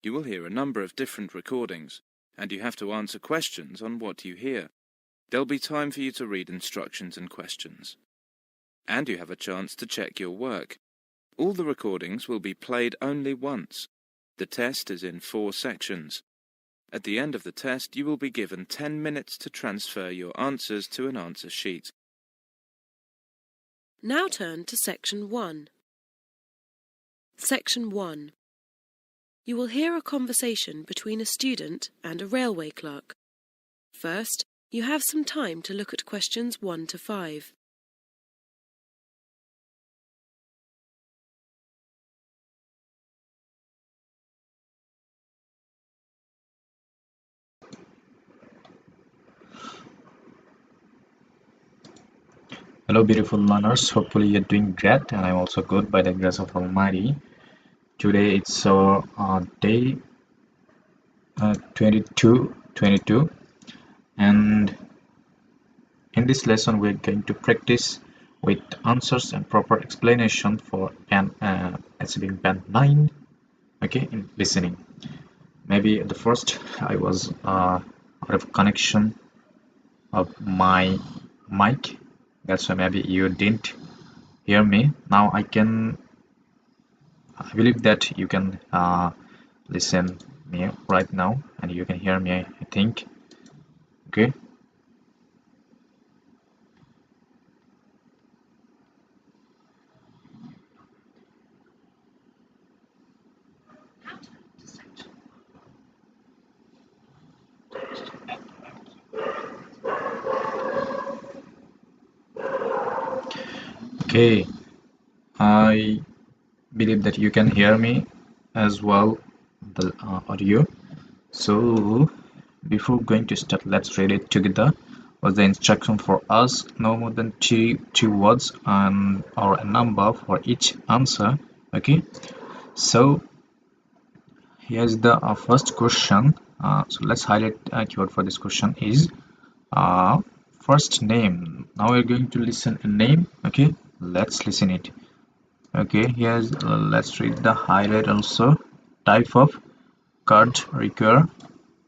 You will hear a number of different recordings, and you have to answer questions on what you hear. There'll be time for you to read instructions and questions. And you have a chance to check your work. All the recordings will be played only once. The test is in 4 sections. At the end of the test, you will be given 10 minutes to transfer your answers to an answer sheet. Now turn to Section 1. Section 1. You will hear a conversation between a student and a railway clerk. First, you have some time to look at questions 1 to 5. Hello beautiful learners, hopefully you're doing great and I'm also good by the grace of Almighty. Today it's day 22 and in this lesson we're going to practice with answers and proper explanation for achieving band 9, okay, in listening. Maybe at the first I was out of connection of my mic, that's why maybe you didn't hear me. Now I believe that you can listen me right now and you can hear me, I think. Okay, okay, I believe that you can hear me as well, the audio. So before going to start, let's read it together. Was the instruction for us no more than two words and or a number for each answer. Okay, so here's the first question. So let's highlight keyword for this question is first name. Now we're going to listen a name. Okay, let's listen it. Okay, here's let's read the highlight also. Type of card require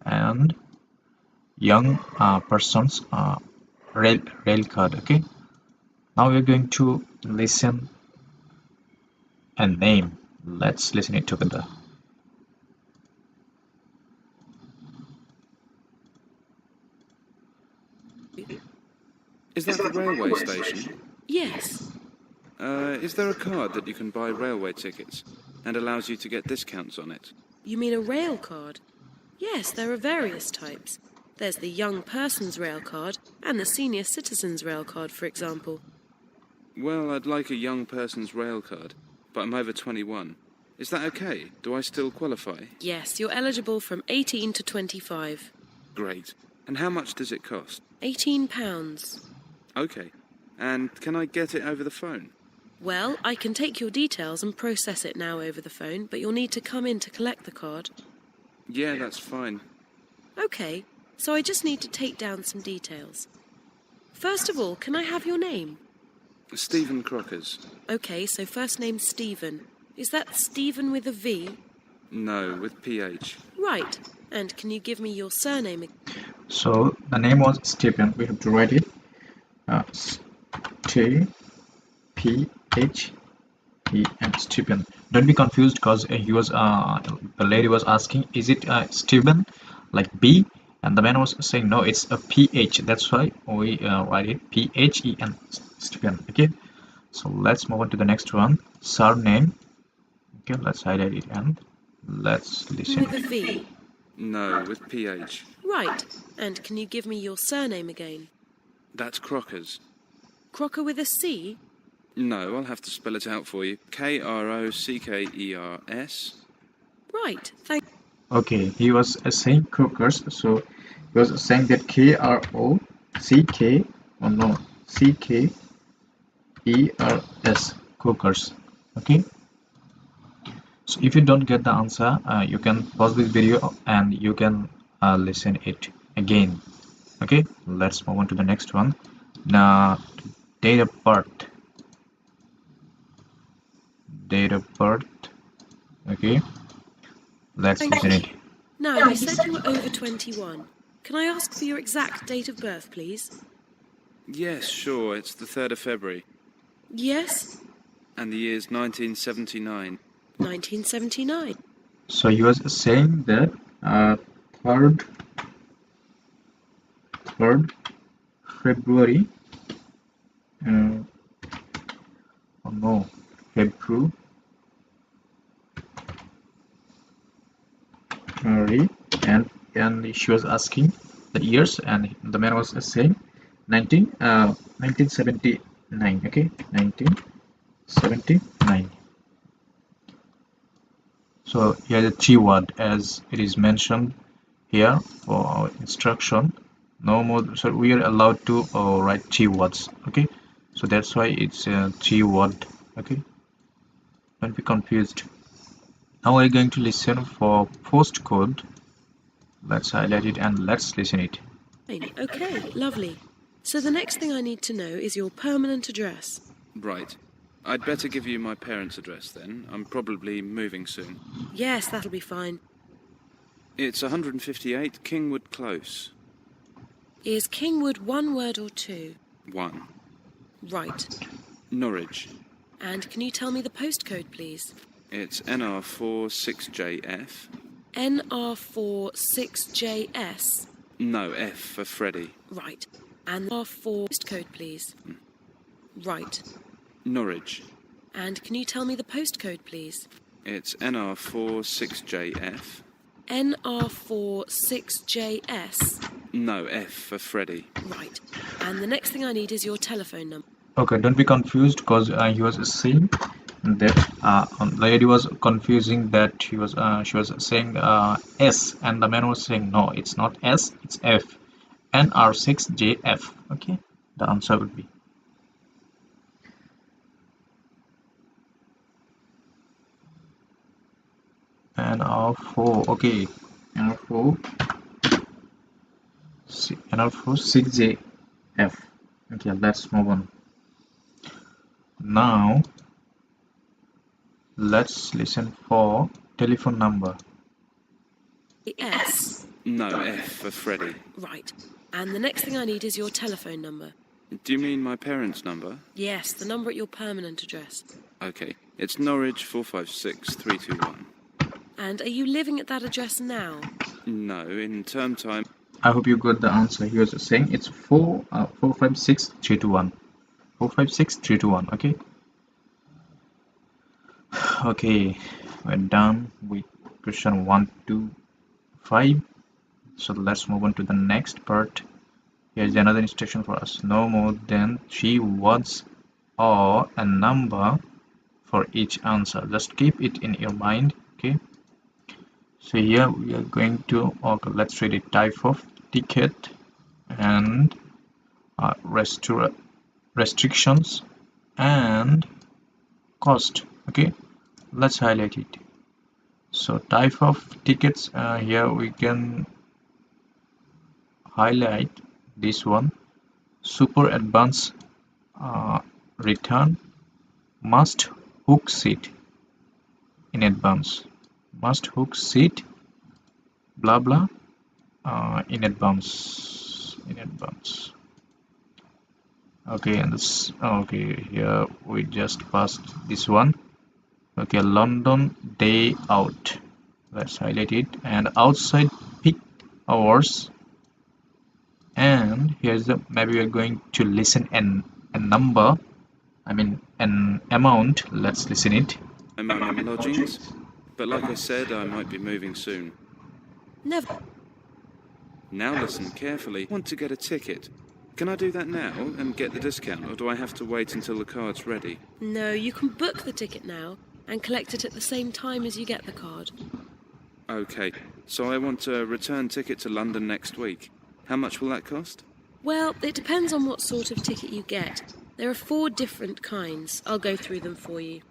and young persons rail card. Okay, now we're going to listen a name. Let's listen it together. Is that the railway station? Yes. Is there a card that you can buy railway tickets and allows you to get discounts on it? You mean a rail card? Yes, there are various types. There's the young person's rail card and the senior citizen's rail card, for example. Well, I'd like a young person's rail card, but I'm over 21. Is that okay? Do I still qualify? Yes, you're eligible from 18 to 25. Great. And how much does it cost? £18. Okay. And can I get it over the phone? Well, I can take your details and process it now over the phone, but you'll need to come in to collect the card. Yeah, that's fine. Okay, so I just need to take down some details. First of all, can I have your name? Stephen Crockers. Okay, so first name Stephen. Is that Stephen with a V? No, with PH. Right. And can you give me your surname? So the name was Stephen. We have to write it T-P-H-E-N, Stephen. Don't be confused because the lady was asking, is it Stephen like B? And the man was saying no, it's a PH. That's why we write it P-H-E-N, Stephen. Okay, so let's move on to the next one. Surname. Okay, let's highlight it and let's listen. With a V? No, with PH. Right. And can you give me your surname again? That's Crockers. Crocker with a C? No, I'll have to spell it out for you. Krockers. Right, thank you. Okay, he was saying Crockers, so he was saying that K-R-O-C-K, oh no, C-K-E-R-S, Crockers. Okay, so if you don't get the answer, you can pause this video and you can listen it again. Okay, let's move on to the next one. Now, date of birth. Okay, Let's Thank listen you. it. Now, you said you were over 21. Can I ask for your exact date of birth, please? Yes, sure, it's the 3rd of February. Yes, And the year's 1979. 1979. So he was saying that third February. Oh no, February. And she was asking the years, and the man was saying 1979. Okay, 1979. So here the three word as it is mentioned here for our instruction. No more, so we are allowed to write three words. Okay, so that's why it's three word. Okay, don't be confused. Now we're going to listen for postcode. Let's highlight it and let's listen it. Okay, lovely. So the next thing I need to know is your permanent address. Right. I'd better give you my parents' address then. I'm probably moving soon. Yes, that'll be fine. It's 158 Kingwood Close. Is Kingwood one word or two? 1. Right. Norwich. And can you tell me the postcode, please? It's NR4 6JF. NR46JS. No, F for Freddy. Right. And R4 postcode, please. Right. Norwich. And can you tell me the postcode, please? It's NR4 6JF. NR46JS. No, F for Freddy. Right. And the next thing I need is your telephone number. Okay, don't be confused because he was saying that the lady was confusing that she was saying S, and the man was saying no, it's not S, it's F. NR6JF. Okay, the answer would be NR4. Okay, NR4 6JF. Okay, let's move on. Now let's listen for telephone number. S. No, F for Freddy. Right. And the next thing I need is your telephone number. Do you mean my parents' number? Yes, the number at your permanent address. Okay, it's Norwich 456 321. And are you living at that address now? No, in term time. I hope you got the answer. He was saying it's 456 321. 456 321. Okay. Okay, we're done with question 1 to 5. So let's move on to the next part. Here's another instruction for us. No more than 3 words or a number for each answer. Just keep it in your mind. Okay. So here we are going to, okay, let's read it. Type of ticket and restrictions and cost. Okay, let's highlight it. So type of tickets, here we can highlight this one. Super advance return, must hook seat in advance, must hook seat, blah blah, in advance. Okay, and this, okay, here we just passed this one. Okay, London day out. Let's highlight it. And outside peak hours. And here's the, maybe we're going to listen a number, I mean an amount. Let's listen it. I'm in lodgings, but like I said, I might be moving soon. Never. Now listen carefully. I want to get a ticket. Can I do that now and get the discount, or do I have to wait until the card's ready? No, you can book the ticket now and collect it at the same time as you get the card. Okay, so I want a return ticket to London next week. How much will that cost? Well, it depends on what sort of ticket you get. There are 4 different kinds. I'll go through them for you.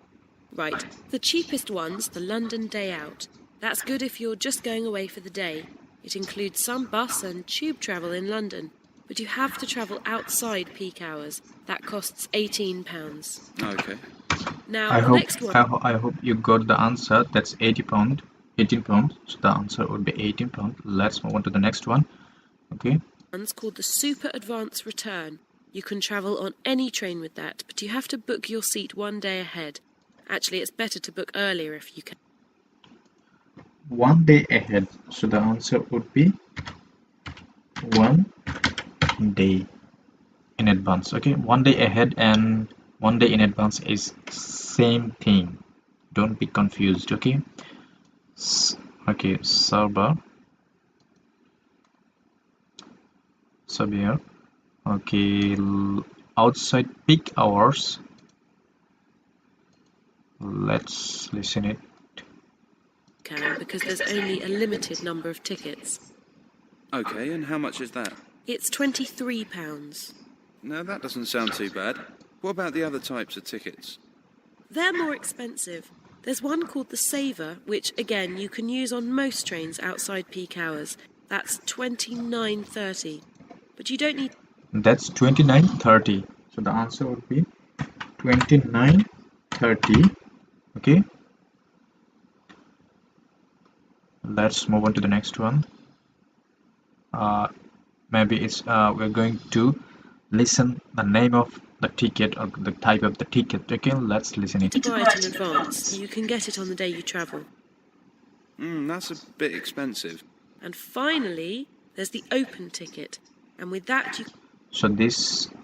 Right, the cheapest one's the London Day Out. That's good if you're just going away for the day. It includes some bus and tube travel in London, but you have to travel outside peak hours. That costs £18. Okay. Now, I the hope next one... I hope you got the answer. That's £80. 18 pounds. So the answer would be 18 pounds. Let's move on to the next one. Okay. One's called the Super Advanced Return. You can travel on any train with that, but you have to book your seat 1 day ahead. Actually, it's better to book earlier if you can. 1 day ahead. So the answer would be 1 day in advance. Okay, 1 day ahead and 1 day in advance is same thing. Don't be confused. Okay. Okay, Sabir. Okay, outside peak hours. Let's listen it. Because there's only a limited number of tickets. Okay, and how much is that? It's £23. No, that doesn't sound too bad. What about the other types of tickets? They're more expensive. There's one called the Saver, which, again, you can use on most trains outside peak hours. That's £29.30. But you don't need... That's 29.30. So the answer would be 29.30. Okay. Let's move on to the next one. Maybe it's we're going to listen the name of the ticket or the type of the ticket. Okay, let's listen it. to buy it in advance. You can get it on the day you travel. That's a bit expensive. And finally, there's the open ticket. And with that, you... So the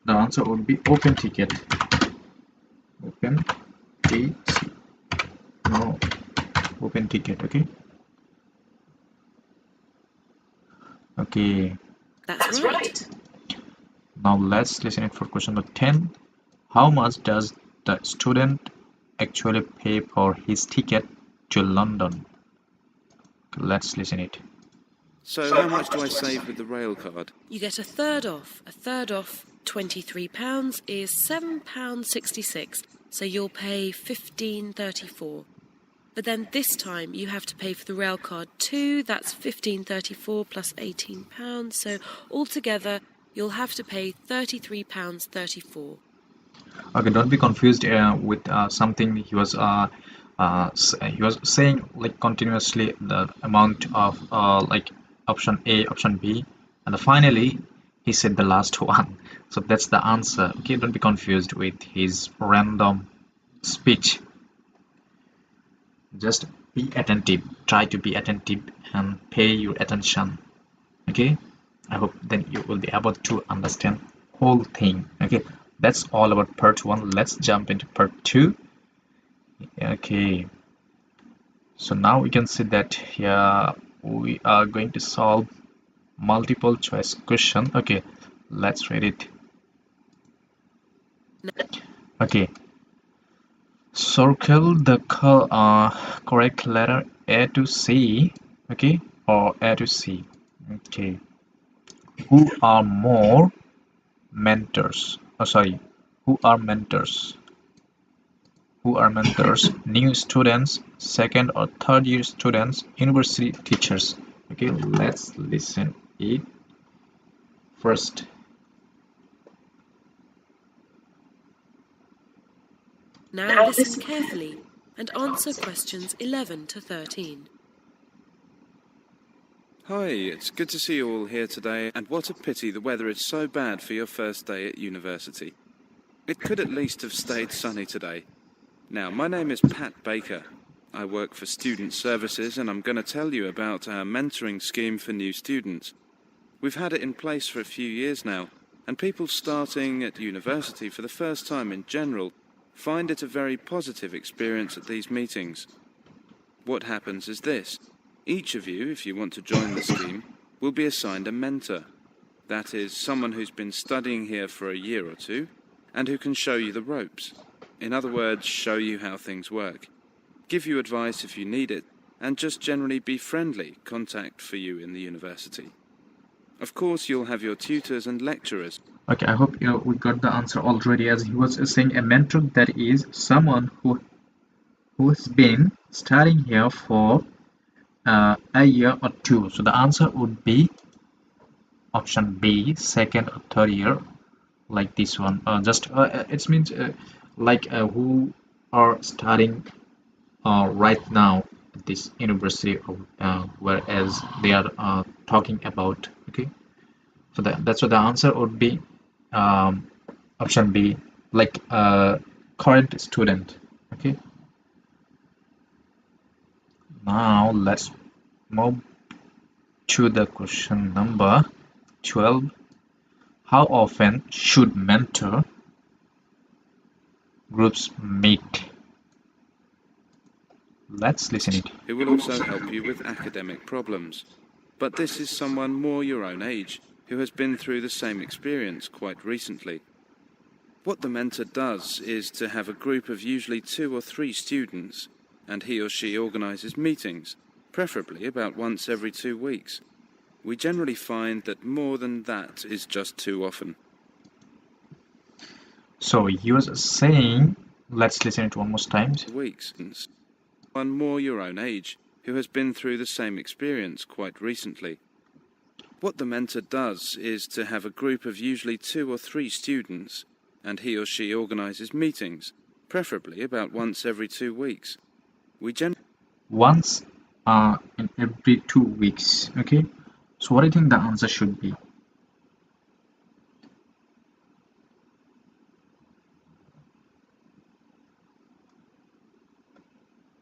answer would be open ticket. Open ticket. Okay. Okay. That's right. Now let's listen it for question number 10. How much does the student actually pay for his ticket to London? Okay, let's listen it. So how much do I save with the rail card? You get a third off. A third off £23 is £7.66. So you'll pay £15.34. But then this time you have to pay for the rail card too. That's £15.34 plus £18. So altogether you'll have to pay £33.34. Okay, don't be confused with something he was saying, like continuously the amount of like option A, option B, and finally he said the last one. So that's the answer. Okay, don't be confused with his random speech. Just be attentive. Try to be attentive and pay your attention. Okay, I hope then you will be able to understand whole thing. Okay, that's all about part 1. Let's jump into part 2. Okay, so now we can see that here we are going to solve multiple choice question. Okay, let's read it. Okay, circle the correct letter A to C. Okay, or A to C. Okay, who are more mentors? Who are mentors? Who are mentors? New students, second or third year students, university teachers. Okay, let's listen it first. Now listen carefully and answer questions 11 to 13. Hi, it's good to see you all here today, and what a pity the weather is so bad for your first day at university. It could at least have stayed sunny today. Now, my name is Pat Baker. I work for Student Services, and I'm going to tell you about our mentoring scheme for new students. We've had it in place for a few years now, and people starting at university for the first time in general find it a very positive experience at these meetings. What happens is this. Each of you, if you want to join the scheme, will be assigned a mentor. That is, someone who's been studying here for a year or two, and who can show you the ropes. In other words, show you how things work. Give you advice if you need it, and just generally be friendly contact for you in the university. Of course, you'll have your tutors and lecturers. Okay, I hope we got the answer already, as he was saying a mentor, that is someone who has been studying here for a year or two. So the answer would be option B, second or third year, like this one. It means who are studying right now. at this university, whereas they are talking about. Okay, so that's what the answer would be. um, Option B, like a current student. Okay, now let's move to the question number 12. How often should mentor groups meet? Let's listen it. Who will also help you with academic problems. But this is someone more your own age, who has been through the same experience quite recently. What the mentor does is to have a group of usually 2 or 3 students, and he or she organises meetings, preferably about once every 2 weeks. We generally find that more than that is just too often. So he was saying, let's listen it one more time. Weeks. One more your own age, who has been through the same experience quite recently. What the mentor does is to have a group of usually 2 or 3 students, and he or she organises meetings, preferably about once every 2 weeks. Once in every 2 weeks. Okay, so what do you think the answer should be?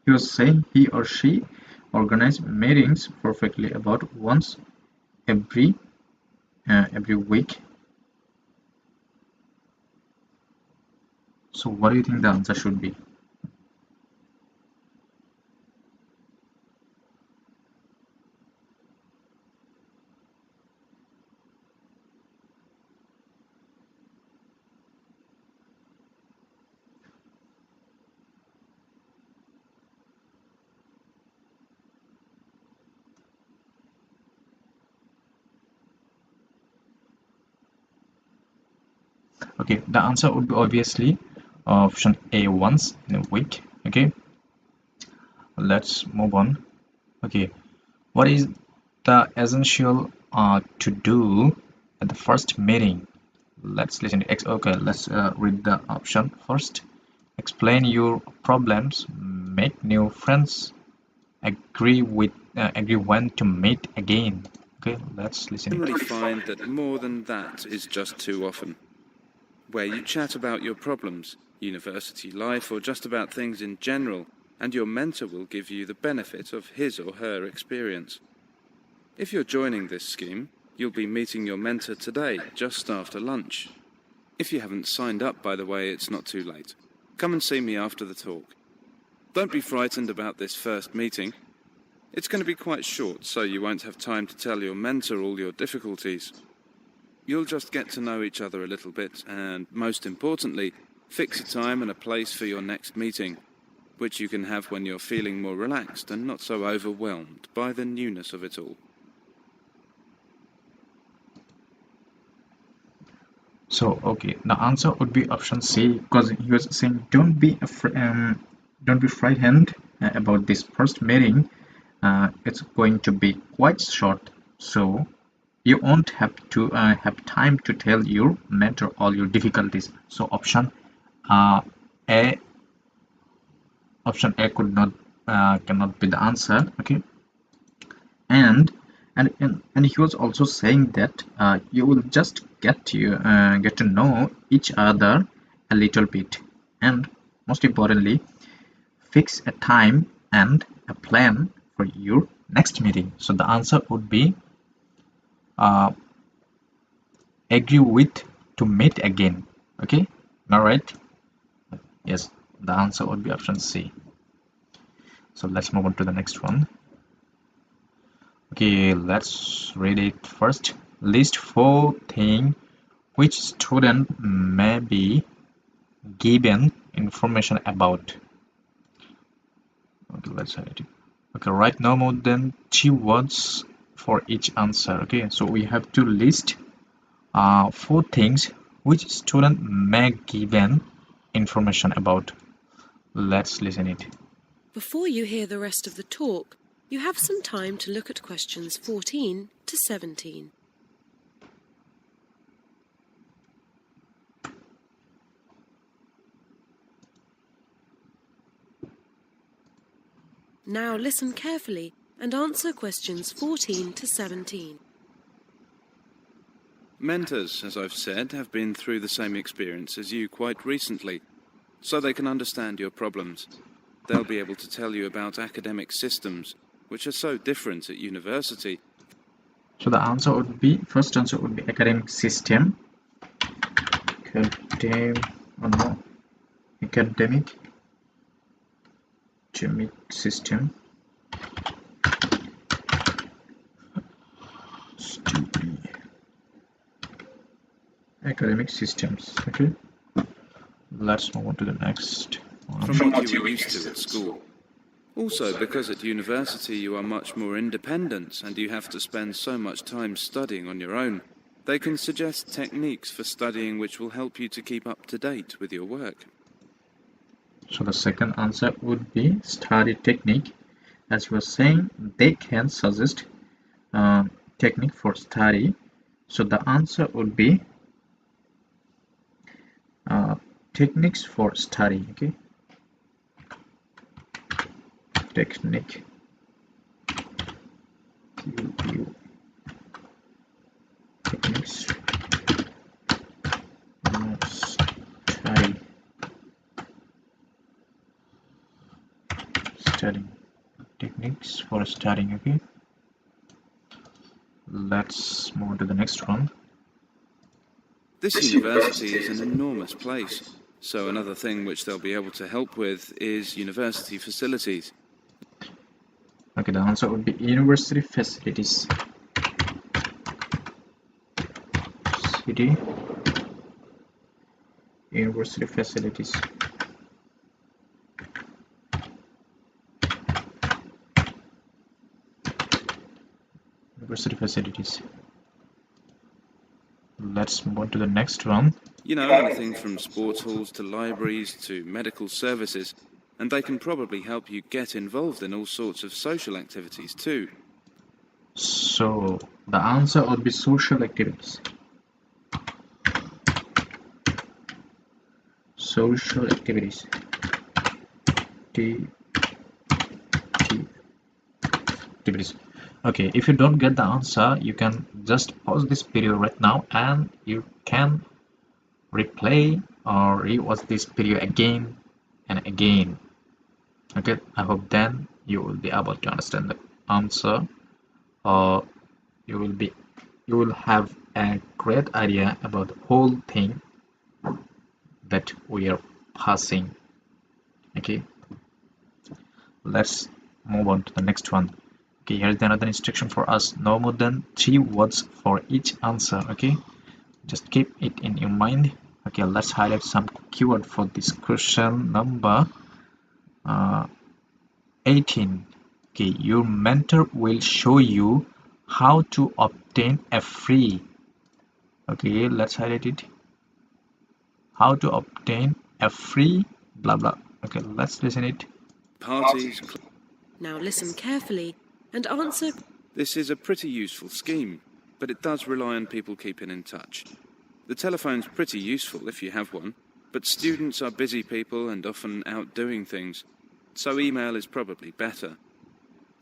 He was saying he or she organize meetings perfectly about once every week. So what do you think the answer should be? Okay, the answer would be obviously option A, once in a week. Okay, let's move on. Okay, what is the essential to do at the first meeting? Let's listen. Okay, let's read the option first. Explain your problems, make new friends, agree when to meet again. Okay, let's listen Generally it. find that more than that is just too often. Where you chat about your problems, university life, or just about things in general, and your mentor will give you the benefit of his or her experience. If you're joining this scheme, you'll be meeting your mentor today, just after lunch. If you haven't signed up, by the way, it's not too late. Come and see me after the talk. Don't be frightened about this first meeting. It's going to be quite short, so you won't have time to tell your mentor all your difficulties. You'll just get to know each other a little bit, and most importantly, fix a time and a place for your next meeting, which you can have when you're feeling more relaxed and not so overwhelmed by the newness of it all. So okay, the answer would be option C, because he was saying don't be frightened about this first meeting. It's going to be quite short, so you won't have time to tell your mentor all your difficulties. So uh, A option A cannot be the answer. Okay, and and he was also saying that you will just get to know each other a little bit, and most importantly, fix a time and a plan for your next meeting. So the answer would be uh, agree with to meet again. Okay, am I right? Yes, the answer would be option C. So let's move on to the next one. Okay, let's read it first. List 4 things which student may be given information about. Okay, let's write it. Okay, write no more than 2 words for each answer. Okay, so we have to list 4 things which student may given information about. Let's listen it. Before you hear the rest of the talk, you have some time to look at questions 14 to 17. Now listen carefully and answer questions 14 to 17. Mentors, as I've said, have been through the same experience as you quite recently, so they can understand your problems. They'll be able to tell you about academic systems, which are so different at university. So the answer would be, first answer would be academic system. Academic system. Academic systems. Okay, let's move on to the next one. From what you were used to at school. Also, because at university you are much more independent and you have to spend so much time studying on your own, they can suggest techniques for studying which will help you to keep up to date with your work. So the second answer would be study technique. As you were saying, they can suggest technique for study. So the answer would be techniques for study. Okay, technique. Techniques study. Studying. Techniques for studying. Okay, let's move on to the next one. This university is an enormous place, so another thing which they'll be able to help with is university facilities. Okay, the answer would be university facilities. University facilities. University facilities. Let's move on to the next one. You know, anything from sports halls to libraries to medical services, and they can probably help you get involved in all sorts of social activities too. So the answer would be social activities. Social activities. Activities. Okay, if you don't get the answer, you can just pause this video right now and you can replay or rewatch this video again and again. Okay, I hope then you will be able to understand the answer, or you will have a great idea about the whole thing that we are passing. Okay, let's move on to the next one. Okay, here's another instruction for us. No more than 3 words for each answer. Okay, just keep it in your mind. Okay, let's highlight some keyword for this question number 18. Okay, your mentor will show you how to obtain a free. Okay, let's highlight it. How to obtain a free blah blah. Okay, let's listen it. Parties. Now listen carefully and answer. This is a pretty useful scheme, but it does rely on people keeping in touch. The telephone's pretty useful if you have one, but students are busy people and often out doing things, so email is probably better.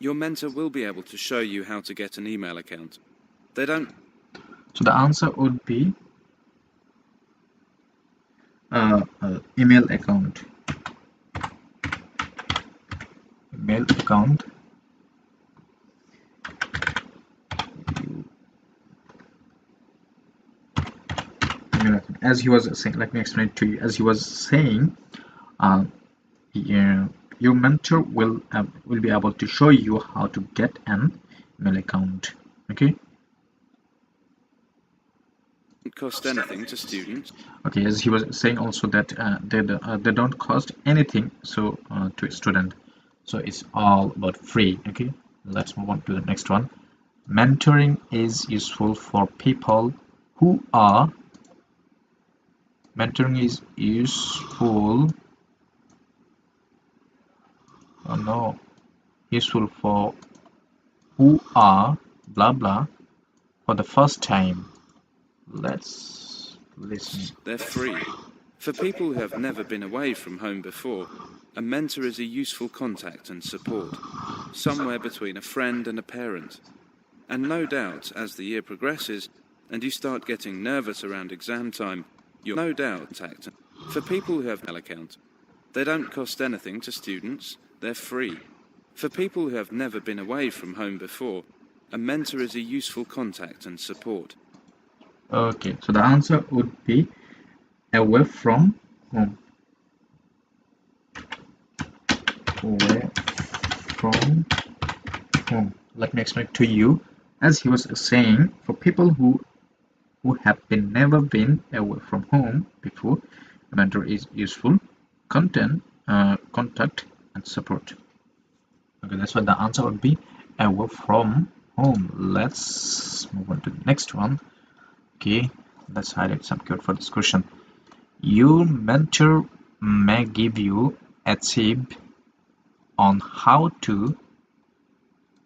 Your mentor will be able to show you how to get an email account. They don't. So the answer would be email account. Email account. As he was saying, let me explain it to you. As he was saying, your mentor will be able to show you how to get an email account. Okay. It cost anything to students. Okay, as he was saying also that they don't cost anything so to a student, so it's all about free. Okay, let's move on to the next one. Mentoring is useful for people who are useful for who are blah blah for the first time. Let's listen. They're free. For people who have never been away from home before, A mentor is a useful contact and support, somewhere between a friend and a parent. And no doubt, as the year progresses and you start getting nervous around exam time, you'll no doubt contact. For people who have an account, they don't cost anything to students, they're free. For people who have never been away from home before, a mentor is a useful contact and support. Okay, so the answer would be away from home. Away from home. Let me explain to you. As he was saying, for people who have never been away from home before, a mentor is useful contact and support. Okay, that's what the answer would be, away from home. Let's move on to the next one. Okay, let's highlight some code for this question. Your mentor may give you a tip on how to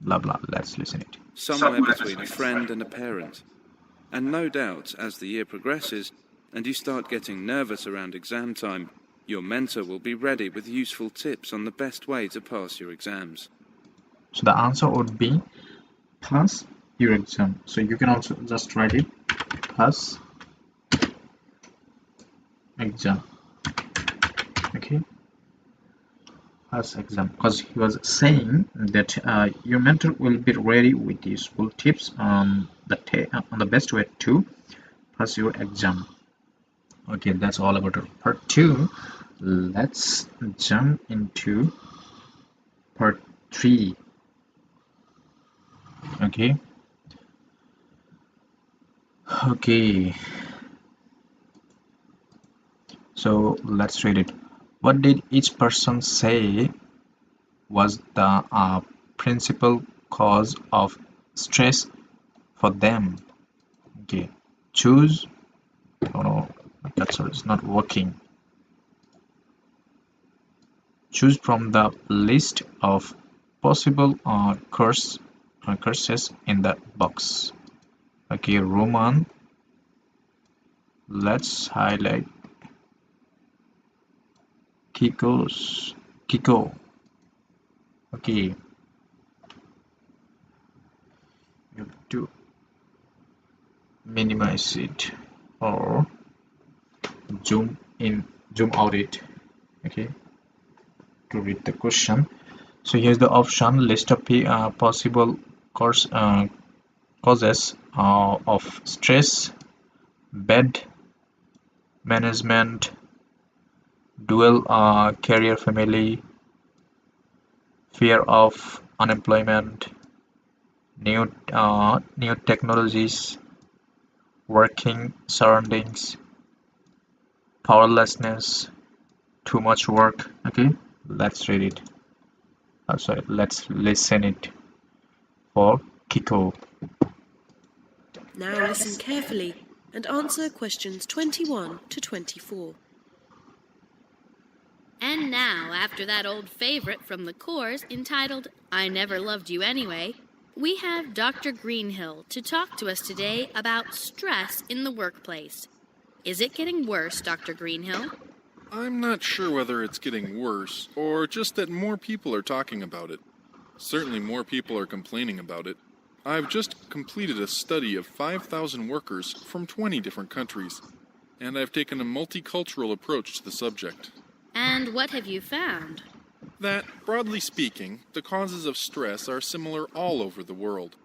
blah blah. Let's listen it. Somewhere between a friend and a parent. And no doubt, as the year progresses and you start getting nervous around exam time, your mentor will be ready with useful tips on the best way to pass your exams. So the answer would be pass your exam. So you can also just write it, pass exam. Okay, pass exam, because he was saying that your mentor will be ready with useful tips on the best way to pass your exam. Okay, that's all about part 2. Let's jump into part 3. Okay, so let's read it. What did each person say was the principal cause of stress for them? Okay, choose. Oh no, my cursor is not working. Choose from the list of possible curses in the box. Okay, Roman. Let's highlight Kiko. Okay, you have to minimize it or zoom out it. Okay, to read the question. So here's the option: list of possible causes of stress: bad management, dual career family, fear of unemployment, new technologies, working surroundings, powerlessness, too much work. Okay, let's read it. Sorry, let's listen it for Kiko. Now listen carefully and answer questions 21 to 24. And now, after that old favorite from the course entitled I Never Loved You Anyway, we have Dr. Greenhill to talk to us today about stress in the workplace. Is it getting worse, Dr. Greenhill? I'm not sure whether it's getting worse, or just that more people are talking about it. Certainly more people are complaining about it. I've just completed a study of 5,000 workers from 20 different countries, and I've taken a multicultural approach to the subject. And what have you found? That, broadly speaking, the causes of stress are similar all over the world.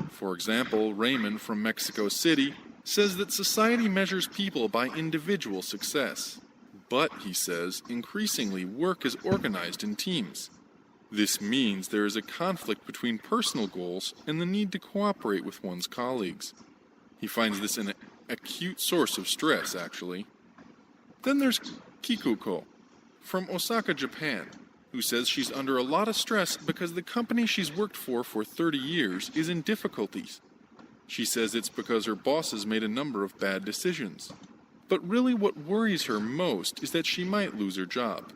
For example, Raymond from Mexico City says that society measures people by individual success. But, he says, increasingly work is organized in teams. This means there is a conflict between personal goals and the need to cooperate with one's colleagues. He finds this an acute source of stress, actually. Then there's Kikuko from Osaka, Japan, who says she's under a lot of stress because the company she's worked for 30 years is in difficulties. She says it's because her bosses made a number of bad decisions. But really what worries her most is that she might lose her job.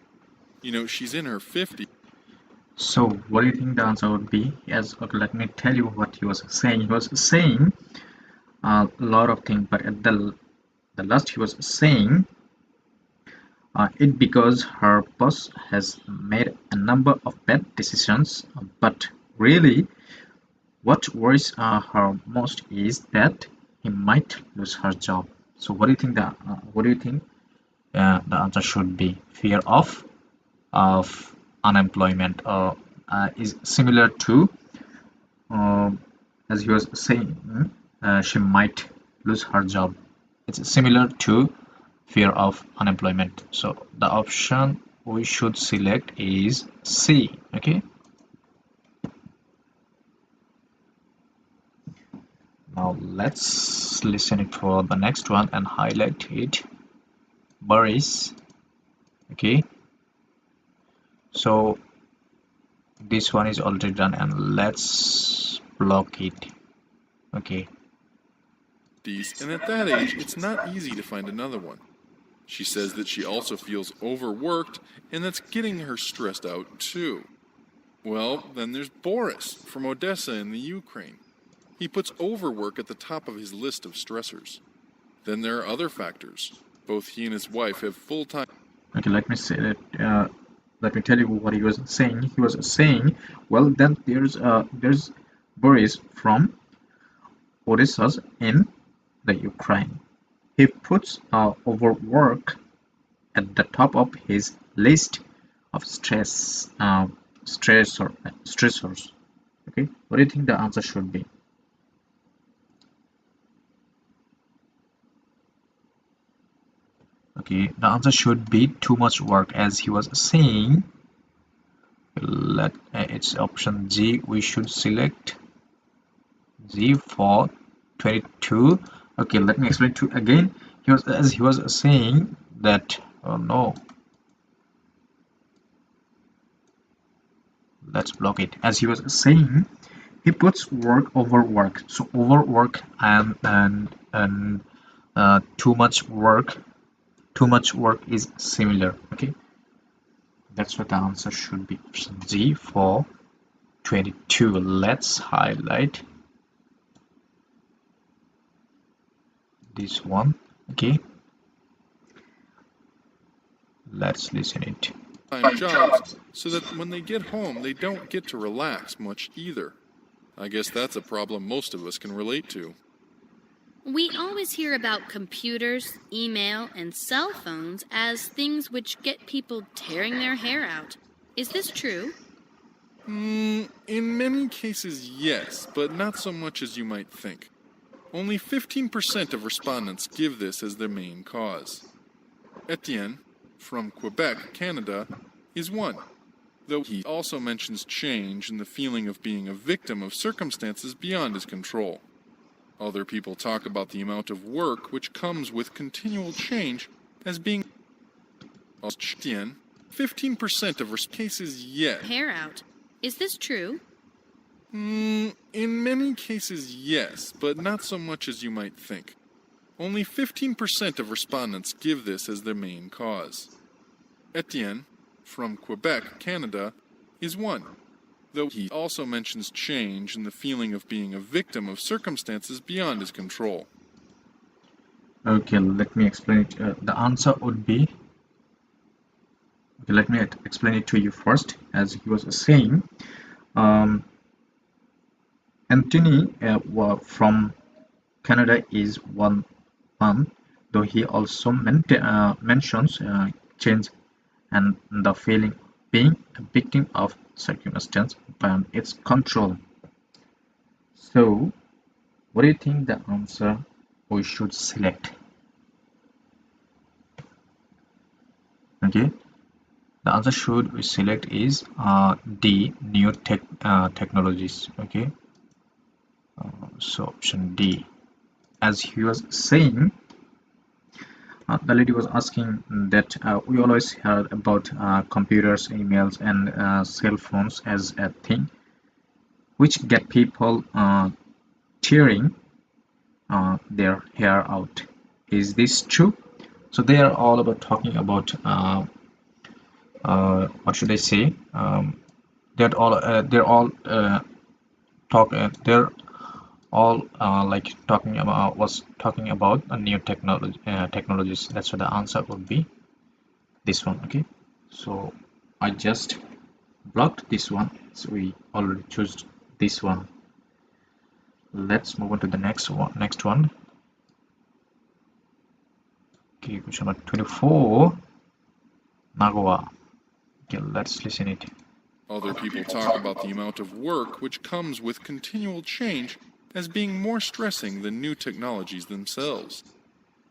You know, she's in her 50s. So what do you think the answer would be? Yes, okay, let me tell you what he was saying. He was saying a lot of things, but at the last he was saying It because her boss has made a number of bad decisions, but really, what worries her most is that he might lose her job. So, what do you think that? What do you think the answer should be? Fear of unemployment, or is similar to, um, as he was saying, she might lose her job. It's similar to fear of unemployment. So the option we should select is C. Okay. Now let's listen it for the next one and highlight it. Boris. Okay. So this one is already done, and let's block it. Okay. And at that age, it's not easy to find another one. She says that she also feels overworked, and that's getting her stressed out too. Well, then there's Boris from Odessa in the Ukraine. He puts overwork at the top of his list of stressors. Then there are other factors. Both he and his wife have full-time. Okay, let me say that. Let me tell you what he was saying. He was saying, well, then there's Boris from Odessa in the Ukraine. He puts overwork at the top of his list of stressors. Okay, what do you think the answer should be? Okay, the answer should be too much work, as he was saying. It's option G. We should select G for 22. Okay, let me explain to again. He was saying that, oh no, let's block it. As he was saying, he puts work over work. So overwork and too much work is similar. Okay, that's what the answer should be. Option G for 22. Let's highlight this one. Okay, let's listen it. Jobs, so that when they get home, they don't get to relax much either. I guess that's a problem most of us can relate to. We always hear about computers, email, and cell phones as things which get people tearing their hair out. Is this true? In many cases, yes, but not so much as you might think. Only 15% of respondents give this as their main cause. Etienne, from Quebec, Canada, is one, though he also mentions change and the feeling of being a victim of circumstances beyond his control. Other people talk about the amount of work which comes with continual change as being Etienne, 15% of cases, yes. Hair out. Is this true? In many cases, yes, but not so much as you might think. Only 15% of respondents give this as their main cause. Etienne, from Quebec, Canada, is one, though he also mentions change and the feeling of being a victim of circumstances beyond his control. Okay, let me explain it. The answer would be, okay, let me explain it to you first. As he was saying, Anthony from Canada is one, though he also mentions change and the feeling being a victim of circumstance beyond its control. So, what do you think the answer we should select? Okay, the answer should we select is D, new technologies. Okay, so option D. As he was saying, the lady was asking that we always heard about computers, emails, and cell phones as a thing which get people tearing their hair out. Is this true? So they are all about talking about what should I say? They're all talk. They're all like talking about a new technologies. That's what the answer would be this one. Okay, so I just blocked this one, so we already chose this one. Let's move on to the next one. Okay, question number 24, Nagawa. Okay, let's listen it. Other people talk about the amount of work which comes with continual change as being more stressing than new technologies themselves.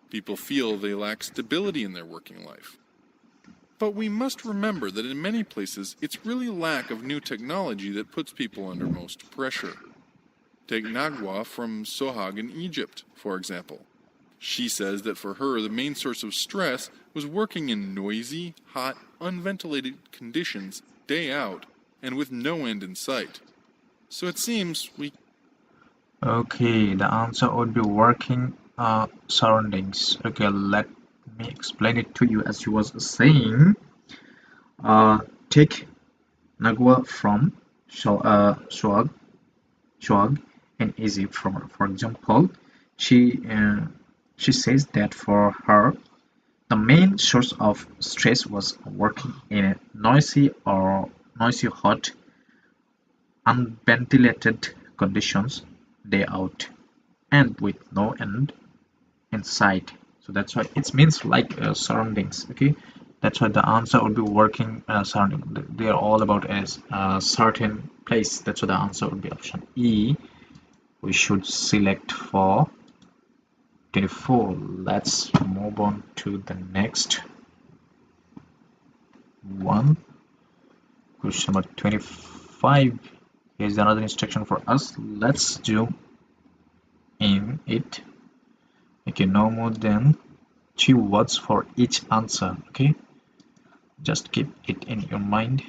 People feel they lack stability in their working life. But we must remember that in many places, it's really lack of new technology that puts people under most pressure. Take Nagwa from Sohag in Egypt, for example. She says that for her, the main source of stress was working in noisy, hot, unventilated conditions day out and with no end in sight. So it seems we... Okay, the answer would be working surroundings. Okay, let me explain it to you as you was saying. Take Nagwa from Shoag in Egypt. For example, she says that for her, the main source of stress was working in a noisy, hot, unventilated conditions day out and with no end in sight. So that's why it means like surroundings. Okay, that's why the answer would be working surrounding. They are all about a certain place. That's why the answer would be option E. We should select for 24. Let's move on to the next one. Question number 25. Here's another instruction for us. Let's zoom in it. Okay, no more than 2 words for each answer. Okay, just keep it in your mind.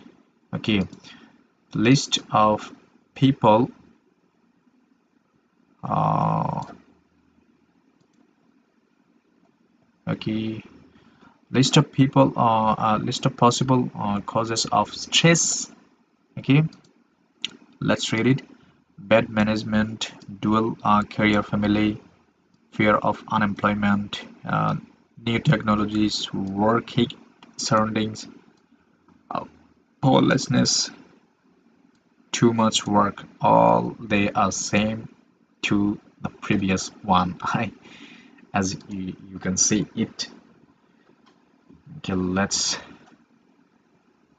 Okay, list of people okay, list of people list of possible causes of stress. Okay, let's read it. Bad management, dual career, family, fear of unemployment, new technologies, working surroundings, powerlessness, too much work. All they are same to the previous one. As you can see it. Okay, let's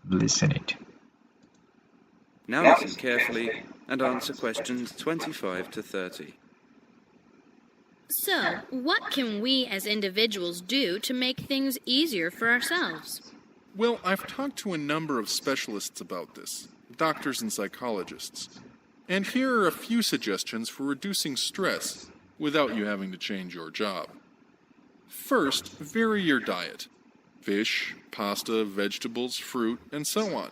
listen it. Now listen carefully and answer questions 25 to 30. So, what can we as individuals do to make things easier for ourselves? Well, I've talked to a number of specialists about this, doctors and psychologists. And here are a few suggestions for reducing stress without you having to change your job. First, vary your diet. Fish, pasta, vegetables, fruit, and so on.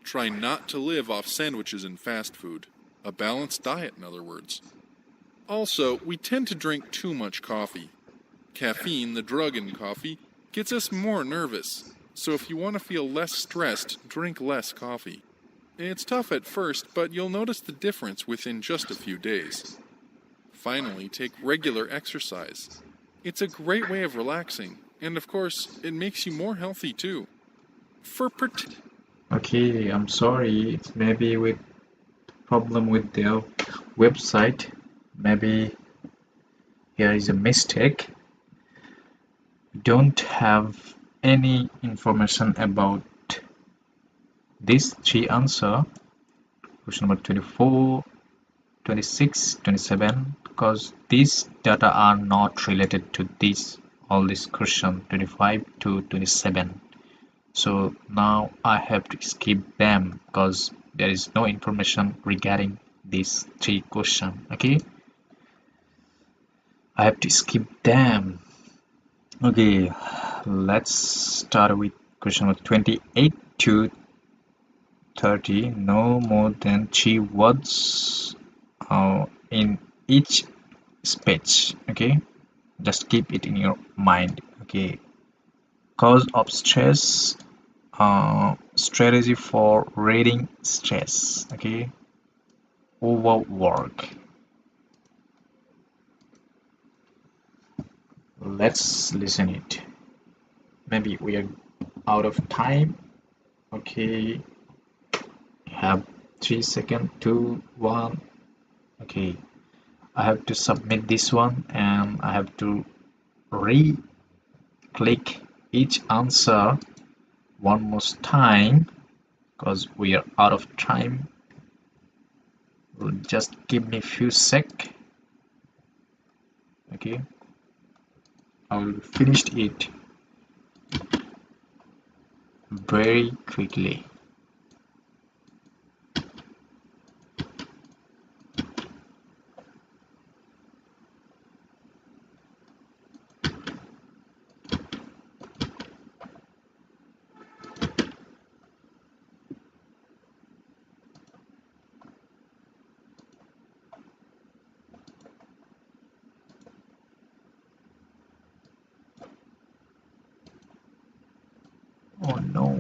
Try not to live off sandwiches and fast food. A balanced diet, in other words. Also, we tend to drink too much coffee. Caffeine, the drug in coffee, gets us more nervous. So if you want to feel less stressed, drink less coffee. It's tough at first, but you'll notice the difference within just a few days. Finally, take regular exercise. It's a great way of relaxing, and of course, it makes you more healthy too. Okay, I'm sorry. It's maybe with problem with the website. Maybe here is a mistake. Don't have any information about these 3 answer. Question number 24, 26, 27, because these data are not related to all this question 25 to 27. So now I have to skip them because there is no information regarding these 3 questions. Okay, I have to skip them. Okay, let's start with question number 28 to 30. No more than 3 words in each speech. Okay, just keep it in your mind. Okay, cause of stress, strategy for reading stress. Okay, overwork. Let's listen it. Maybe we are out of time. Okay, I have 3 seconds, 2, 1. Okay, I have to submit this one and I have to re-click each answer one more time because we are out of time. Just give me a few sec. Okay, I will finish it very quickly. Oh no.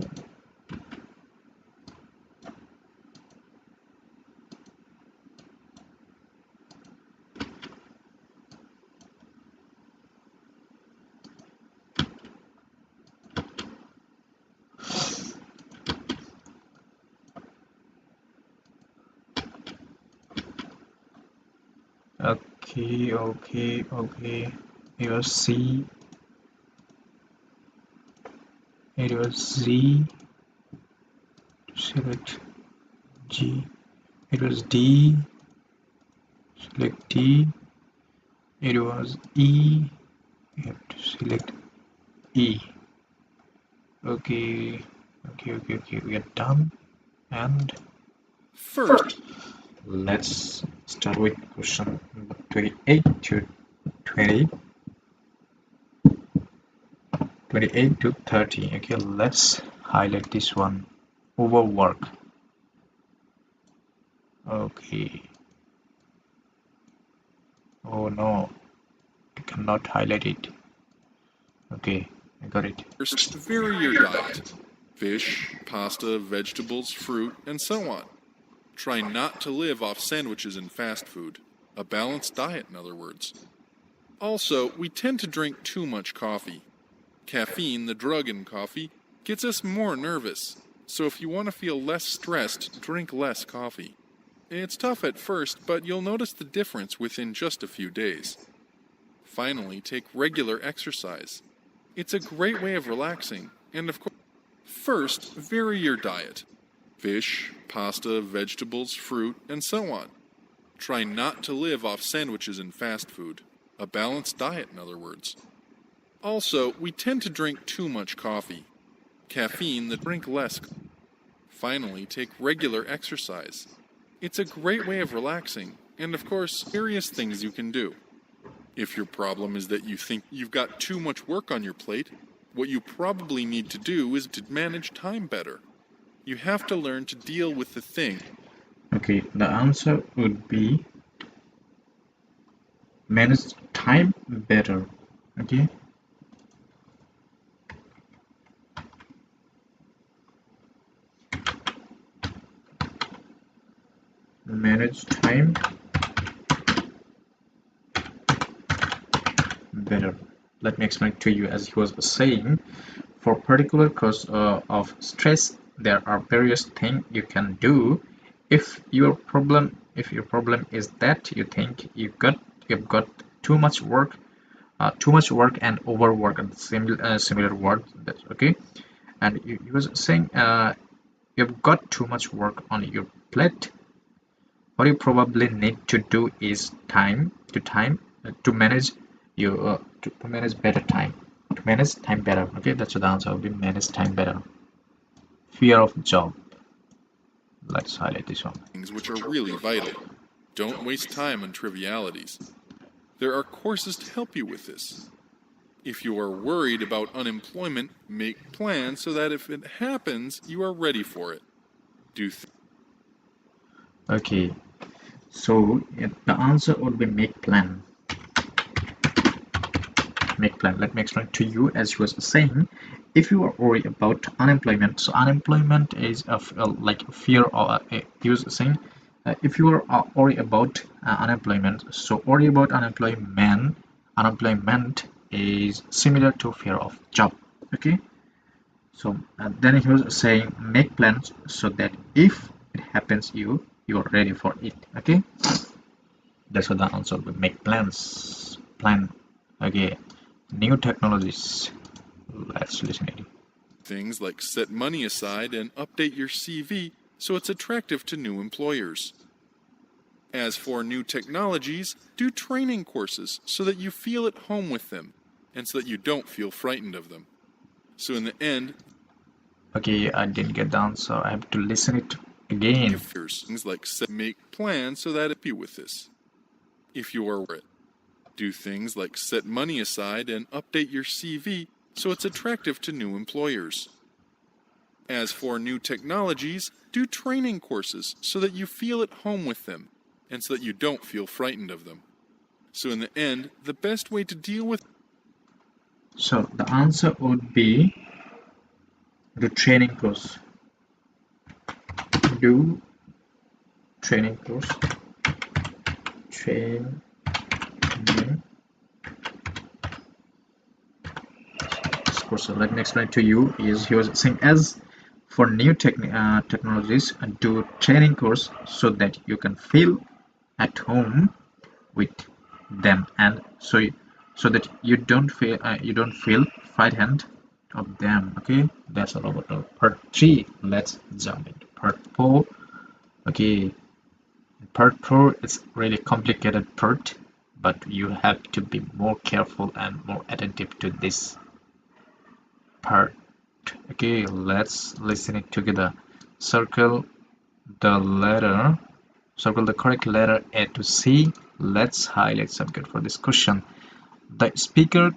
Okay. It was C. It was Z. Select G. It was D. Select D. It was E. You have to select E. Okay. We are done. And First, let's start with question number 28 to 20. 28 to 30. Okay, let's highlight this one. Overwork. Okay. Oh no, I cannot highlight it. Okay, I got it. first, vary your diet. Fish, pasta, vegetables, fruit, and so on. Try not to live off sandwiches and fast food. A balanced diet, in other words. Also, we tend to drink too much coffee. Caffeine, the drug in coffee, gets us more nervous. So if you want to feel less stressed, drink less coffee. It's tough at first, but you'll notice the difference within just a few days. Finally, take regular exercise. It's a great way of relaxing, and of course, first, vary your diet. Fish, pasta, vegetables, fruit, and so on. Try not to live off sandwiches and fast food. A balanced diet, in other words. Also, we tend to drink too much coffee. Caffeine, drink less. Finally, take regular exercise. It's a great way of relaxing, and of course, various things you can do. If your problem is that you think you've got too much work on your plate, what you probably need to do is to manage time better. You have to learn to deal with the thing. Okay, the answer would be manage time better. Okay, manage time better. Let me explain to you. As he was saying, for particular cause of stress, there are various things you can do. If your problem is that you think you've got too much work and overwork, and similar word, that's okay. And he was saying you've got too much work on your plate. What you probably need to do is to manage your to manage better time, to manage time better. Okay, that's the answer. Will be manage time better. Fear of job. Let's highlight this one. Things which are really vital. Don't waste time on trivialities. There are courses to help you with this. If you are worried about unemployment, make plans so that if it happens, you are ready for it. Okay, so the answer would be make plan. Let me explain to you. As he was saying, if you are worried about unemployment, so unemployment is like fear, or he was saying if you are worried about unemployment, so worry about unemployment is similar to fear of job. Okay, So then he was saying make plans so that if it happens you are ready for it. Okay, that's what the answer will be. Make plan. Okay, new technologies. Let's listen to it. Things like set money aside and update your CV so it's attractive to new employers. As for new technologies, do training courses so that you feel at home with them and so that you don't feel frightened of them. So in the end, Okay, I didn't get the answer. I have to listen it again. things like make plans so that it be with this. If you are it, do things like set money aside and update your CV so it's attractive to new employers. As for new technologies, do training courses so that you feel at home with them and so that you don't feel frightened of them. So in the end, the best way to deal with So the answer would be do training course. Do training course. Training course. So let me explain to you. Is he was saying as for new technologies, do training course so that you can feel at home with them, and so that you don't feel frightened of them. Okay, that's all about part 3. Let's jump into part 4. Okay, part 4 is really complicated part, but you have to be more careful and more attentive to this part. Okay, let's listen it together. Circle the correct letter A to C. Let's highlight something for this question. The speaker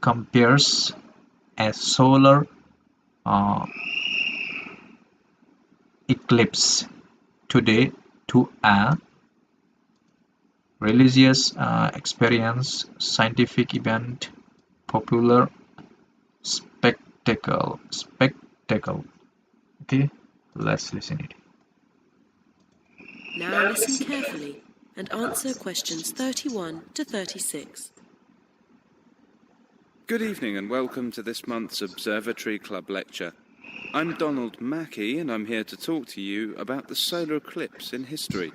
compares a solar eclipse today to a religious experience, scientific event, popular spectacle. Okay, let's listen it. Now listen carefully and answer questions 31 to 36. Good evening and welcome to this month's Observatory Club lecture. I'm Donald Mackey and I'm here to talk to you about the solar eclipse in history.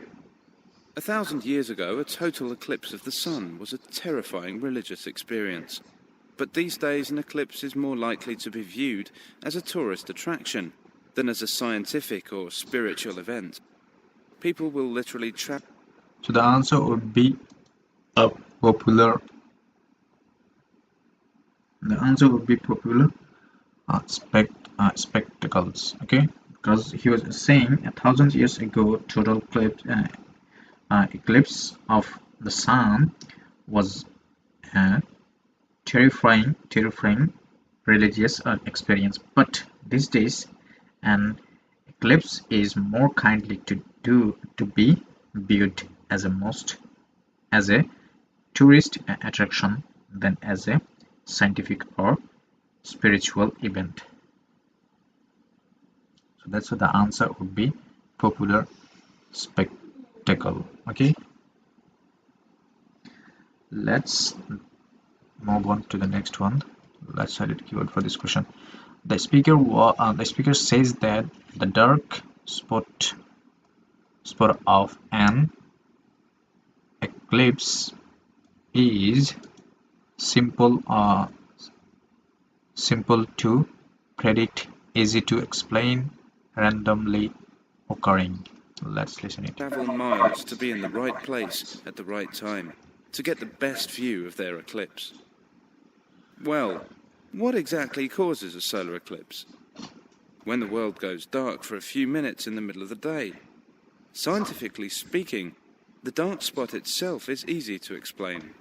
1,000 years ago, a total eclipse of the sun was a terrifying religious experience. But these days, an eclipse is more likely to be viewed as a tourist attraction than as a scientific or spiritual event. People will literally travel. So the answer would be a popular. The answer would be popular spectacles. Okay, because he was saying 1,000 years ago, total eclipse of the sun was a terrifying religious experience. But these days, an eclipse is more kindly to be viewed as a tourist attraction than as a scientific or spiritual event. So that's what the answer would be, popular spectacle. Okay, let's move on to the next one. Let's highlight keyword for this question. The speaker says that the dark spot of an eclipse is simple to predict, easy to explain, randomly occurring. Let's listen it. Travel miles to be in the right place at the right time to get the best view of their eclipse. Well, what exactly causes a solar eclipse? When the world goes dark for a few minutes in the middle of the day. Scientifically speaking, the dark spot itself is easy to explain.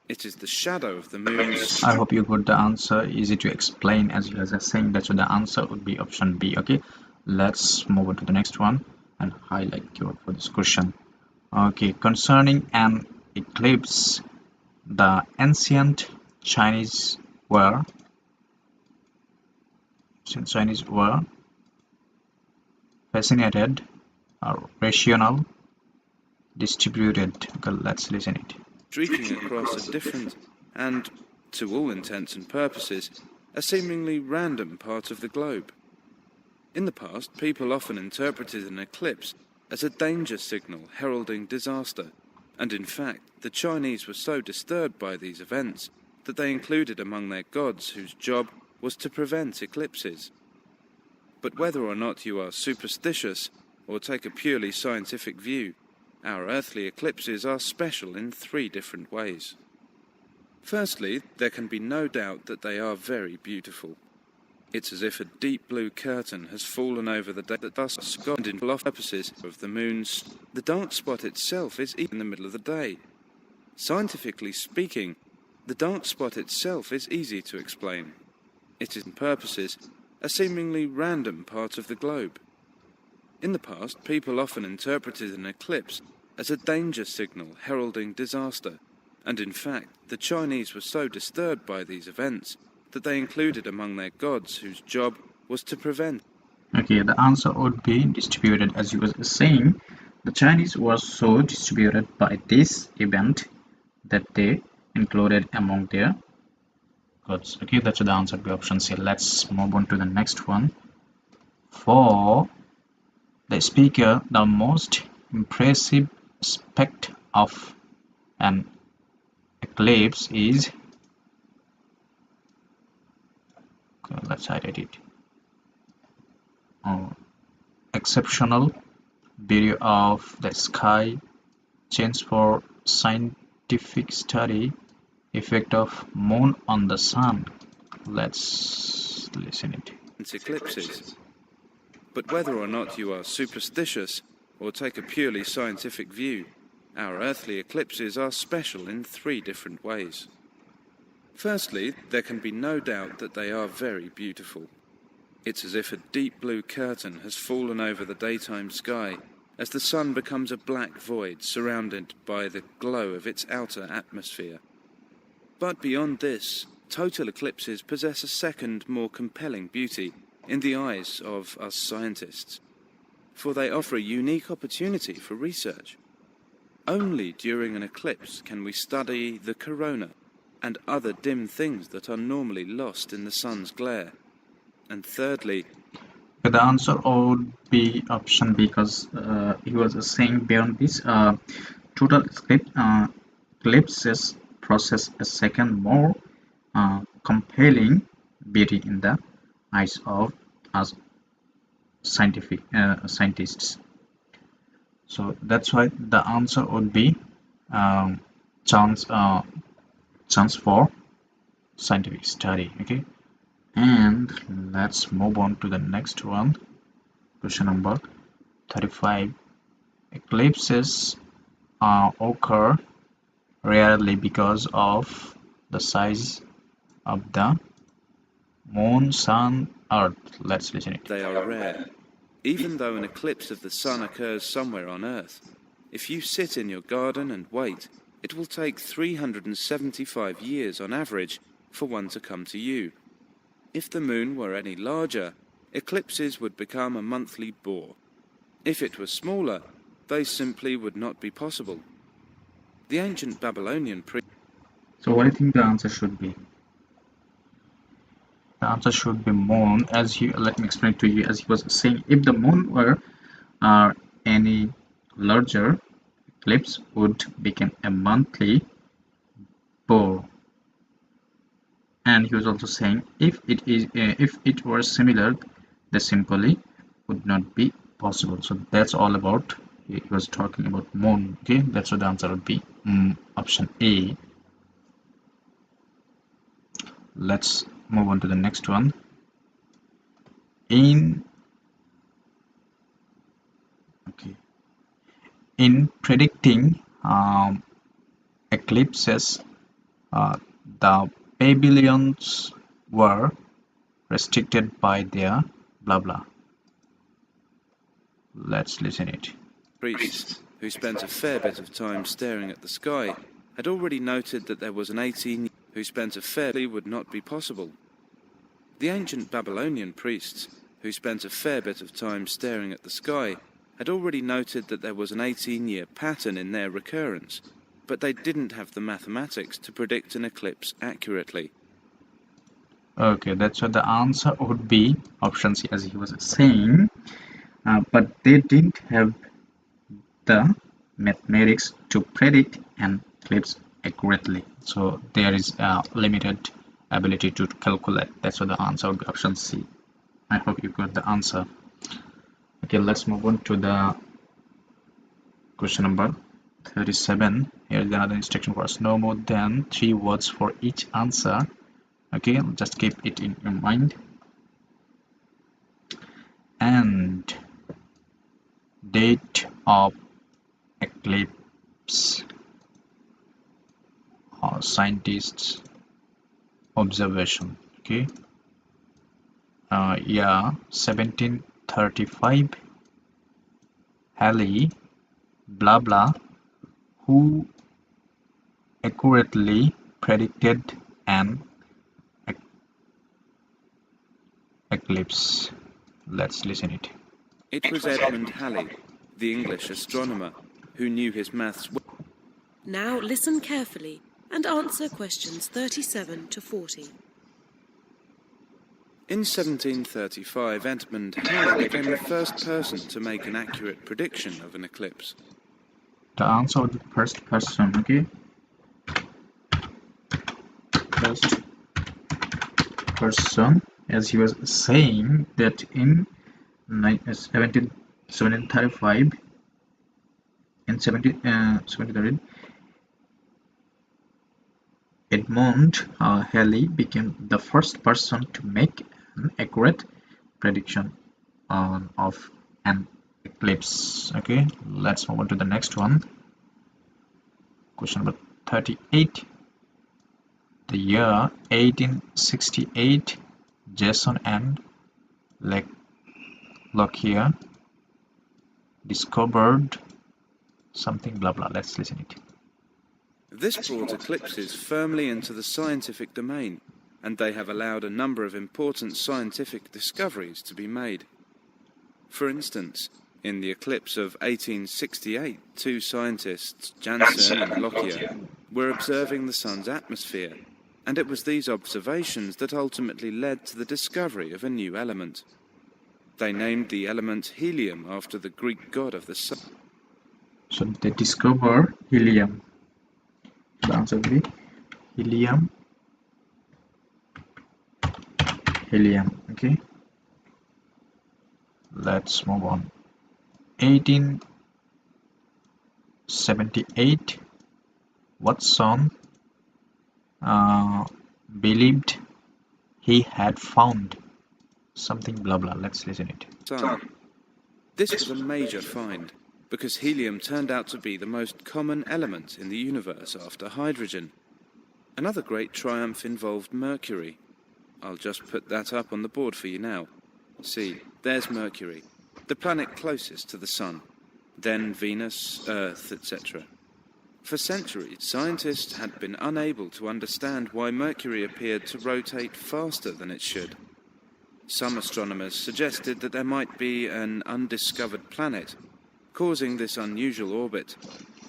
It is the shadow of the moon's... I hope you got the answer. Easy to explain, as you guys are saying. That's what the answer would be, option B. Okay, let's move on to the next one and highlight keyword for this question. Okay, concerning an eclipse, the ancient Chinese were fascinated, rational, distributed. Okay, let's listen it. streaking across a different and, to all intents and purposes, a seemingly random part of the globe. In the past, people often interpreted an eclipse as a danger signal heralding disaster, and in fact, the Chinese were so disturbed by these events that they included among their gods whose job was to prevent eclipses. But whether or not you are superstitious or take a purely scientific view, our earthly eclipses are special in 3 different ways. Firstly, there can be no doubt that they are very beautiful. It's as if a deep blue curtain has fallen over the day that thus and in purposes of the moon's. The dark spot itself is in the middle of the day. Scientifically speaking, the dark spot itself is easy to explain. It is in purposes a seemingly random part of the globe. In the past, people often interpreted an eclipse as a danger signal heralding disaster, and in fact, the Chinese were so disturbed by these events that they included among their gods whose job was to prevent. Okay, the answer would be distributed. As you were saying, the Chinese were so distributed by this event that they included among their gods. Okay, that's the answer to option C. Let's move on to the next one. For the speaker, the most impressive aspect of an eclipse is, okay, let's highlight it, exceptional beauty of the sky, chance for scientific study, effect of moon on the sun. Let's listen it. Eclipses. But whether or not you are superstitious or take a purely scientific view, our earthly eclipses are special in 3 different ways. Firstly, there can be no doubt that they are very beautiful. It's as if a deep blue curtain has fallen over the daytime sky as the sun becomes a black void surrounded by the glow of its outer atmosphere. But beyond this, total eclipses possess a second, more compelling beauty in the eyes of us scientists, for they offer a unique opportunity for research. Only during an eclipse can we study the corona and other dim things that are normally lost in the sun's glare. And thirdly, the answer would be option B, because he was saying beyond this, total eclipses possess a second, more compelling beauty in the eyes of us scientists. So that's why the answer would be chance for scientific study. Okay, and let's move on to the next one. Question number 35. Eclipses occur rarely because of the size of the moon, sun, earth. Let's listen it. they are rare. Even though an eclipse of the sun occurs somewhere on Earth, if you sit in your garden and wait, it will take 375 years on average for one to come to you. If the moon were any larger, eclipses would become a monthly bore. If it was smaller, they simply would not be possible. The ancient Babylonian So what do you think the answer should be? The answer should be moon. Let me explain to you. As he was saying, if the moon were any larger, eclipse would become a monthly bore. And he was also saying if it were similar, they simply would not be possible. So that's all about, he was talking about moon. Okay, that's what the answer would be. Option A. Let's move on to the next one. In predicting eclipses, the Babylonians were restricted by their blah blah. Let's listen it. priests, who spent a fair bit of time staring at the sky, had already noted that there was an 18 who spent a fairly would not be possible. The ancient Babylonian priests, who spent a fair bit of time staring at the sky, had already noted that there was an 18-year pattern in their recurrence, but they didn't have the mathematics to predict an eclipse accurately. Okay, that's what the answer would be option C, as he was saying. But they didn't have the mathematics to predict an eclipse accurately, so there is a limited ability to calculate. That's what the answer would be option C. I hope you got the answer. Okay, let's move on to the question number 37. Here is another instruction for us: no more than 3 words for each answer. Okay, just keep it in your mind. And date of eclipse or scientists observation. Okay, yeah, 1735. Halley blah blah, who accurately predicted an eclipse. Let's listen it. It was Edmund Halley, the English astronomer, who knew his maths well. Now listen carefully and answer questions 37 to 40. In 1735, Edmund Halley became the first person to make an accurate prediction of an eclipse. The answer of the first person, okay? First person, as he was saying that in 1735, in 1730, Edmund Halley became the first person to make an accurate prediction of an eclipse. Okay, let's move on to the next one. Question number 38. The year 1868, Jason and Lockyer discovered something blah blah. Let's listen it. This brought eclipses firmly into the scientific domain, and they have allowed a number of important scientific discoveries to be made. For instance, in the eclipse of 1868, 2 scientists, Janssen and Lockyer, were observing the Sun's atmosphere, and it was these observations that ultimately led to the discovery of a new element. They named the element helium after the Greek god of the sun. So they discover helium. The answer will be helium. Okay, let's move on. 1878, Watson believed he had found something blah blah. Let's listen it. Sun. This was a major find, because helium turned out to be the most common element in the universe after hydrogen. Another great triumph involved Mercury. I'll just put that up on the board for you now. See, there's Mercury, the planet closest to the Sun. Then Venus, Earth, etc. For centuries, scientists had been unable to understand why Mercury appeared to rotate faster than it should. Some astronomers suggested that there might be an undiscovered planet causing this unusual orbit,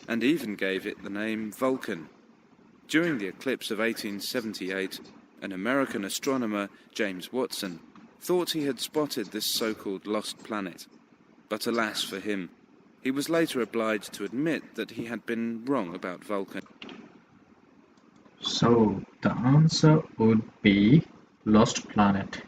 and even gave it the name Vulcan. During the eclipse of 1878, an American astronomer, James Watson, thought he had spotted this so-called lost planet. But alas for him, he was later obliged to admit that he had been wrong about Vulcan. So the answer would be lost planet.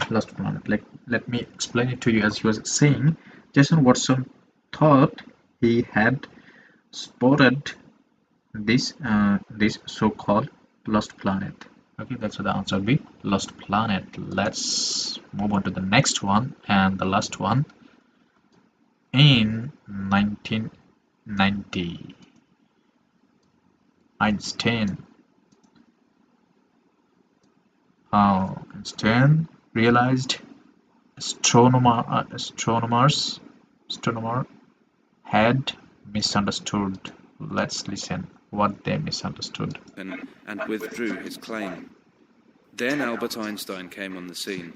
Lost planet. Let me explain it to you. As he was saying, Jason Watson thought he had spotted this so-called lost planet. Okay, that's what the answer will be, lost planet. Let's move on to the next one and the last one. In 1990, Einstein realized astronomers had misunderstood. Let's listen what they misunderstood. And withdrew his claim. Then Albert Einstein came on the scene.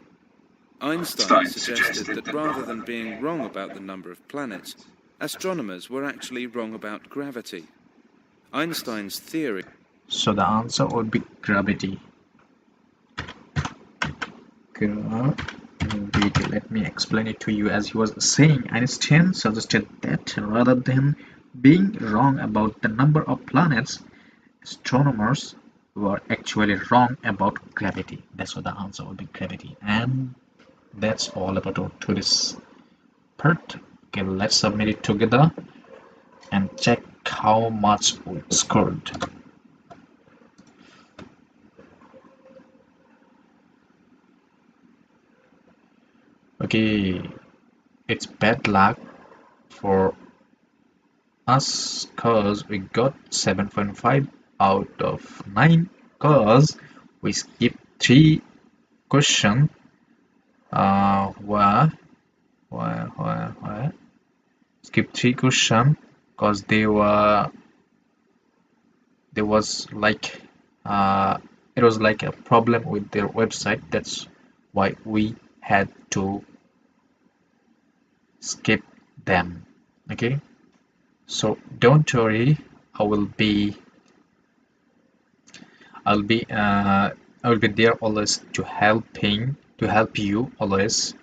Einstein suggested that rather than being wrong about the number of planets, Astronomers were actually wrong about gravity. Einstein's theory. So the answer would be gravity. Gravity. Let me explain it to you. As he was saying, Einstein suggested that rather than being wrong about the number of planets, astronomers were actually wrong about gravity. That's what the answer would be, gravity. And that's all about today's part. Okay, let's submit it together and check how much we scored. Okay, it's bad luck for us cause we got 7.5 out of 9 cause we skipped 3 questions. Why skip 3 questions cause there was like it was like a problem with their website. That's why we had to skip them. Okay, so don't worry, I'll be there always to help you always.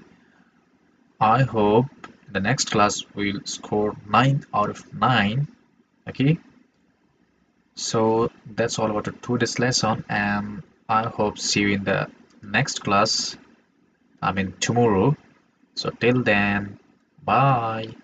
I hope the next class will score 9 out of 9. Okay, so that's all about today's lesson, and I hope see you in the next class, I mean tomorrow. So till then, bye.